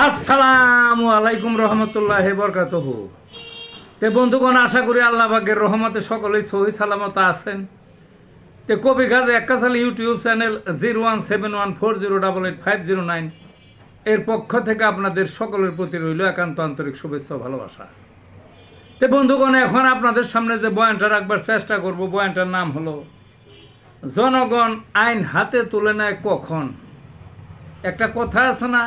আসসালামু আলাইকুম রহমতুল্লাহ বরকাতুহু। তে বন্ধুগণ, আশা করি আল্লাহ পাকের রহমতে সকলেই সহি সালামত আছেন। তে কবি গাজী এক্কাসাল ইউটিউব চ্যানেল 017140885009 এর পক্ষ থেকে আপনাদের সকলের প্রতি রইল একান্ত আন্তরিক শুভেচ্ছা ও ভালোবাসা। তে বন্ধুগণ, এখন আপনাদের সামনে যে বয়ানটা রাখবার চেষ্টা করব, বয়ানটার নাম হলো জনগণ আইন হাতে তুলে নেয় কখন। একটা কথা আছে না,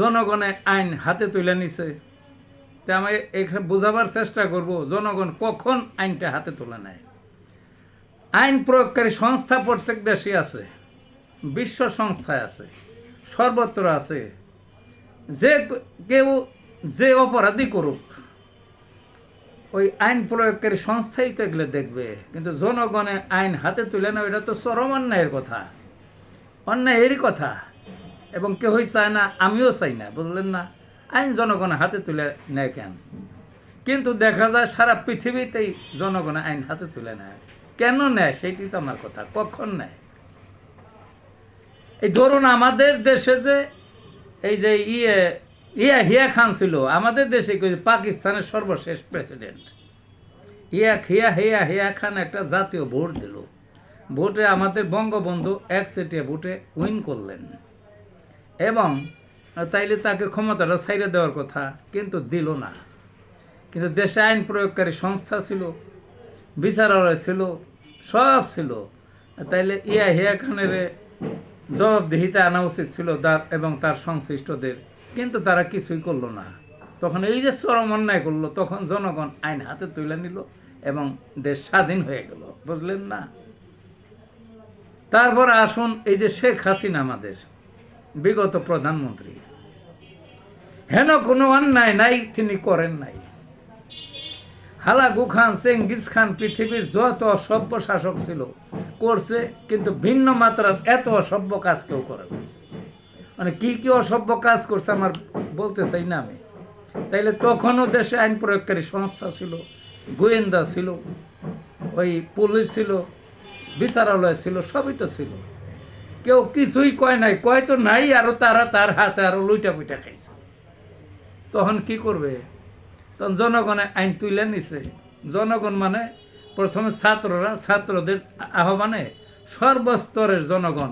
জনগণে আইন হাতে তুলে নিছে। তা আমি এখানে বোঝাবার চেষ্টা করব জনগণ কখন আইনটা হাতে তুলে নেয়। আইন প্রয়োগকারী সংস্থা প্রত্যেক দেশে আছে, বিশ্ব সংস্থায় আছে, সর্বত্র আছে। যে কেউ যে অপরাধী করুক, ওই আইন প্রয়োগকারী সংস্থাই তো এগুলো দেখবে। কিন্তু জনগণে আইন হাতে তুলে নেয়, এটা তো চরম অন্যায়ের কথা, অন্যায়েরই কথা, এবং কেউই চায় না, আমিও চাই না, বুঝলেন না। আইন জনগণের হাতে তুলে নেয় কেন? কিন্তু দেখা যায় সারা পৃথিবীতেই জনগণের আইন হাতে তুলে নেয়। কেন নেয় সেইটি তো আমার কথা। কখন নেয়? এই ধরুন আমাদের দেশে যে এই যে হিয়া খান ছিল, আমাদের দেশে পাকিস্তানের সর্বশেষ প্রেসিডেন্ট হিয়া খান একটা জাতীয় ভোট দিল। ভোটে আমাদের বঙ্গবন্ধু একচেটিয়া ভোটে উইন করলেন, এবং তাইলে তাকে ক্ষমতাটা ছাইড়ে দেওয়ার কথা, কিন্তু দিল না। কিন্তু দেশে আইন প্রয়োগকারী সংস্থা ছিল, বিচারালয় ছিল, সব ছিল। তাইলে হিয়া খানের জবাবদিহিতা আনা উচিত ছিল তার এবং তার সংশ্লিষ্টদের, কিন্তু তারা কিছুই করলো না। তখন এই যে চরম অন্যায় করলো, তখন জনগণ আইন হাতে তুলে নিল এবং দেশ স্বাধীন হয়ে গেল, বুঝলেন না। তারপর আসুন, এই যে শেখ হাসিনা আমাদের বিগত প্রধানমন্ত্রী, হেন কোনো অন্যায় নাই তিনি করেন নাই। হালাকু খান, চেঙ্গিস খান, পৃথিবীর যত অসভ্য শাসক ছিল করছে, কিন্তু ভিন্ন মাত্রার এত অসভ্য কাজ কেউ করে না। মানে কি কি অসভ্য কাজ করছে আমার বলতে চাই না আমি। তাইলে তখনও দেশে আইন প্রয়োগকারী সংস্থা ছিল, গোয়েন্দা ছিল, ওই পুলিশ ছিল, বিচারালয় ছিল, সবই তো ছিল। কেউ কিছুই কয় নাই, কয় তো নাই, আরো তারা তার হাতে আরো লুইটা পুইটা খাইছে। তখন কি করবে? তখন জনগণে আইন তুলে নিছে। জনগণ মানে প্রথমে ছাত্ররা, ছাত্রদের আহ্বানে সর্বস্তরের জনগণ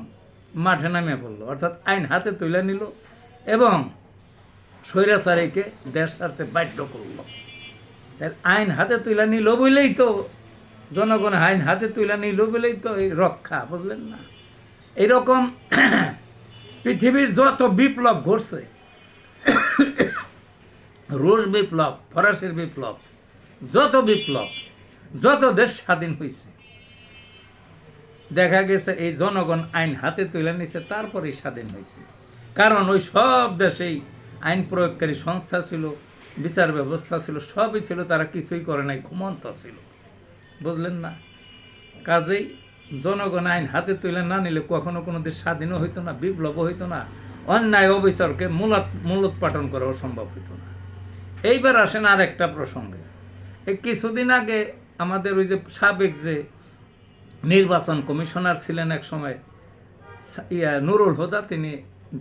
মাঠে নামে পড়লো, অর্থাৎ আইন হাতে তুলে নিল এবং স্বৈরাচারীকে দেশ ছাড়তে বাধ্য করলো। আইন হাতে তুলে নিল বলেই তো জনগণ আইন হাতে তুলে নিল বলেই তো এই রক্ষা, বুঝলেন না। এইরকম পৃথিবীর যত বিপ্লব ঘটছে, রুশ বিপ্লব, ফরাসির বিপ্লব, যত বিপ্লব, যত দেশ স্বাধীন হয়েছে, দেখা গেছে এই জনগণ আইন হাতে তুলে নিছে, তারপরেই স্বাধীন হয়েছে। কারণ ওই সব দেশেই আইন প্রয়োগকারী সংস্থা ছিল, বিচার ব্যবস্থা ছিল, সবই ছিল, তারা কিছুই করে নাই, ঘুমন্ত ছিল, বুঝলেন না। কাজেই জনগণ আইন হাতে তুলে না নিলে কখনো কোনো দেশ স্বাধীনও হইতো না, বিপ্লবও হইতো না, অন্যায় অবিচারকে মূলোৎপাটন করাও সম্ভব হইতো না। এইবার আসেন আর একটা প্রসঙ্গে। এই কিছুদিন আগে আমাদের ওই যে সাবেক যে নির্বাচন কমিশনার ছিলেন এক সময়, নুরুল হুদা, তিনি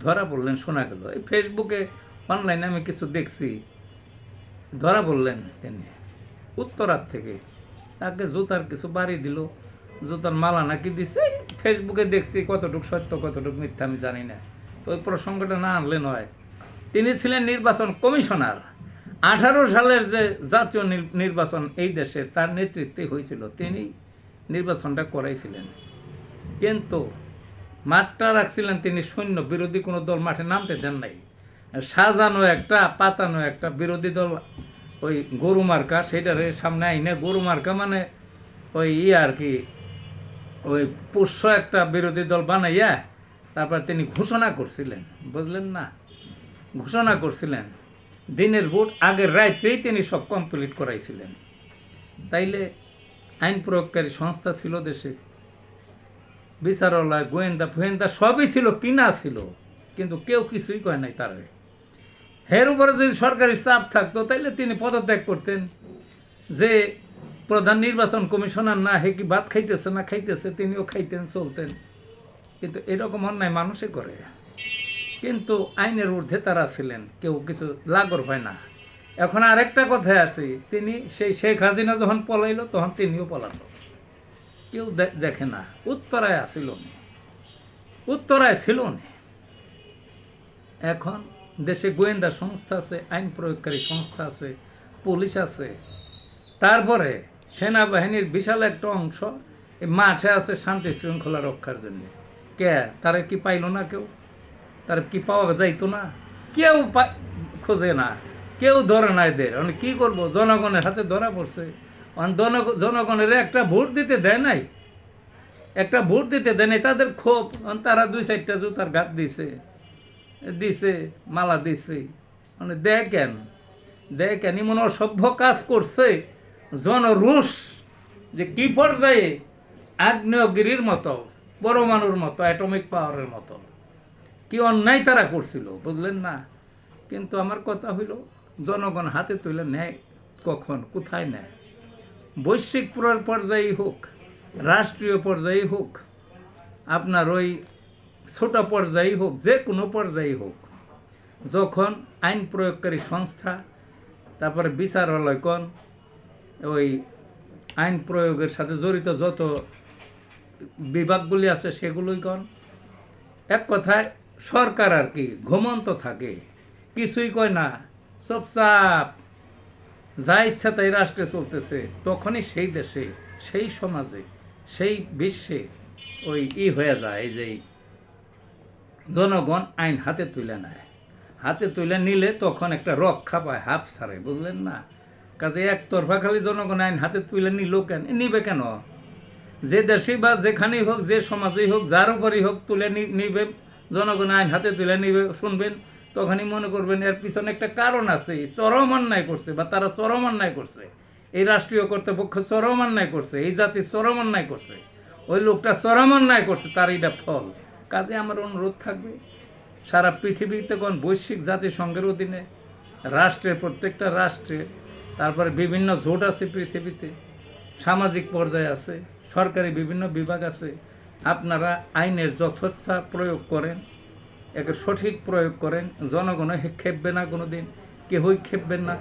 ধরা পড়লেন, শোনা গেল। এই ফেসবুকে অনলাইনে আমি কিছু দেখছি, ধরা পড়লেন তিনি উত্তরার থেকে। তাকে জুতার কিছু বাড়ি দিল, জুতার মালা নাকি দিছে, ফেসবুকে দেখছি। কতটুকু সত্য কতটুকু মিথ্যা আমি জানি না, তো ওই প্রসঙ্গটা না আনলে নয়। তিনি ছিলেন নির্বাচন কমিশনার। 18 সালের যে জাতীয় নির্বাচন এই দেশে তার নেতৃত্বে হয়েছিল, তিনি নির্বাচনটা করাইছিলেন। কিন্তু মাঠটা রাখছিলেন তিনি শূন্য, বিরোধী কোনো দল মাঠে নামতে দেন নাই। সাজানো একটা, পাতানো একটা বিরোধী দল, ওই গরু মার্কা, সেটারে সামনে আইনে, গরু মার্কা মানে ওই আর কি, ওই পুষ্য একটা বিরোধী দল বানাইয়া তারপর তিনি ঘোষণা করছিলেন, বুঝলেন না। ঘোষণা করছিলেন, দিনের ভোট আগের রাত্রেই তিনি সব কমপ্লিট করাইছিলেন। তাইলে আইন প্রয়োগকারী সংস্থা ছিল দেশে, বিচারালয়, গোয়েন্দা ফোয়েন্দা সবই ছিল, কিনা ছিল, কিন্তু কেউ কিছুই কয় নাই তার। এর উপরে যদি সরকারি চাপ থাকতো তাইলে তিনি পদত্যাগ করতেন, যে প্রধান নির্বাচন কমিশনার না, হে কি ভাত খাইতেছে না খাইতেছে, তিনিও খাইতেন, চলতেন। কিন্তু এরকম অন্যায় মানুষে করে। কিন্তু আইনের ঊর্ধ্বে তারা ছিলেন, কেউ কিছু লাগর হয় না। এখন আরেকটা কথায় আছে, তিনি সেই শেখ হাসিনা যখন পলাইল তখন তিনিও পলালো, কেউ দেখে না। উত্তরায় আসিল না, উত্তরায় ছিল না। এখন দেশে গোয়েন্দা সংস্থা আছে, আইন প্রয়োগকারী সংস্থা আছে, পুলিশ আছে, তারপরে সেনাবাহিনীর বিশাল একটা অংশ এই মাঠে আছে শান্তি শৃঙ্খলা রক্ষার জন্য। কে তারা কি পাইল না? কেউ তার কি পাওয়া যাইতো না? কেউ খোঁজে না, কেউ ধরে না এদের। মানে কী করবো, জনগণের হাতে ধরা পড়ছে। জনগণের একটা ভোট দিতে দেয় নাই, একটা ভোট দিতে দেয় নাই, তাদের ক্ষোভ। তারা 2-4টা জুতার ঘাত দিছে, মালা দিছে। মানে দেখেন এমন অসভ্য কাজ করছে জনরোষ যে কি পর্যায়ে, আগ্নেয়গিরির মতো, পরমাণুর মতো, অ্যাটমিক পাওয়ারের মতো কি অন্যায় তারা করছিল, বুঝলেন না? কিন্তু আমার কথা হইল, জনগণ হাতে তুলে নেয় কখন, কোথায় নেয়? বৈশ্বিক পর্যায়েই হোক, রাষ্ট্রীয় পর্যায়েই হোক, আপনার ওই ছোট পর্যায়েই হোক, যে কোনো পর্যায়েই হোক, যখন আইন প্রয়োগকারী সংস্থা, তারপরে বিচারালয় কন, ওই আইন প্রয়োগের সাথে জড়িত যত বিভাগগুলি আছে সেগুলোই কন, এক কথায় সরকার আর কি ঘুমন্ত থাকে, কিছুই কয় না, চুপচাপ যা ইচ্ছা তাই রাষ্ট্রে চলতেছে। তখনই সেই দেশে, সেই সমাজে, সেই বিশ্বে ওই হয়ে যায়, এই যে জনগণ আইন হাতে তুলে নেয়। হাতে তুলে নিলে তখন একটা রক্ষা পায়, হাফ ছাড়ে, বুঝলেন না? কাজে একতরফা খালি জনগণ আইন হাতে তুলে নিল কেন, নিবে কেন? যে দেশেই বা যেখানেই হোক, যে সমাজেই হোক, যার উপরই হোক, তুলে নিবে, জনগণ আইন হাতে তুলে নিবে, শুনবেন, তখনই মনে করবেন এর পিছনে একটা কারণ আছে, চরম অন্যায় করছে, বা তারা চরম অন্যায় করছে, এই রাষ্ট্রীয় কর্তৃপক্ষ চরম অন্যায় করছে, এই জাতি চরম অন্যায় করছে, ওই লোকটা চরম অন্যায় করছে, তার এটা ফল। কাজে আমার অনুরোধ থাকবে, সারা পৃথিবীতে কোন বৈশ্বিক জাতিসংঘের অধীনে রাষ্ট্রের, প্রত্যেকটা রাষ্ট্রে, তারপরে বিভিন্ন জোট আছে পৃথিবীতে, সামাজিক পর্যায়ে আছে, সরকারি বিভিন্ন বিভাগ আছে, আপনারা আইনের যথেচ্ছা প্রয়োগ করেন, একে সঠিক প্রয়োগ করেন, জনগণে খেপবে না কোনো দিন, কেউই খেপবেন না।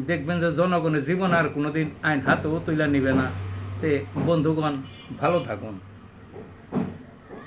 দেখবেন যে জনগণের জীবন আর কোনো দিন আইন হাতেও তুলে নিবে না। তে বন্ধুগণ, ভালো থাকুন।